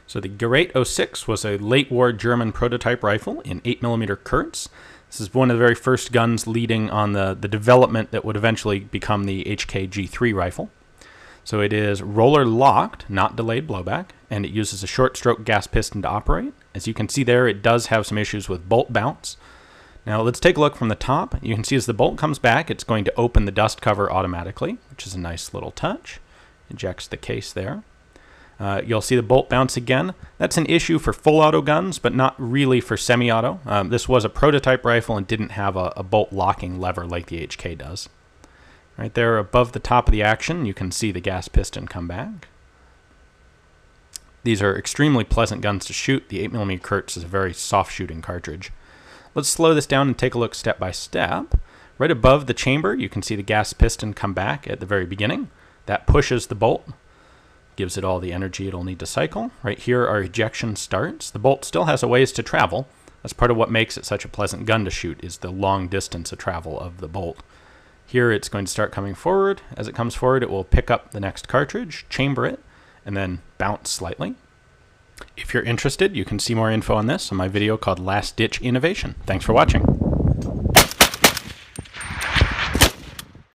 So the Gerät 06 was a late war German prototype rifle in 8mm Kurz. This is one of the very first guns leading on the development that would eventually become the H&K G3 rifle. So it is roller locked, not delayed blowback, and it uses a short stroke gas piston to operate. As you can see there, it does have some issues with bolt bounce. Now let's take a look from the top. You can see as the bolt comes back, it's going to open the dust cover automatically, which is a nice little touch. Ejects the case there. You'll see the bolt bounce again. That's an issue for full auto guns, but not really for semi-auto. This was a prototype rifle and didn't have a bolt locking lever like the H&K does. Right there above the top of the action, you can see the gas piston come back. These are extremely pleasant guns to shoot. The 8mm Kurz is a very soft shooting cartridge. Let's slow this down and take a look step by step. Right above the chamber, you can see the gas piston come back at the very beginning. That pushes the bolt. Gives it all the energy it'll need to cycle. Right here, our ejection starts. The bolt still has a ways to travel. That's part of what makes it such a pleasant gun to shoot, is the long distance of travel of the bolt. Here it's going to start coming forward. As it comes forward, it will pick up the next cartridge, chamber it, and then bounce slightly. If you're interested, you can see more info on this on my video called Last Ditch Innovation. Thanks for watching.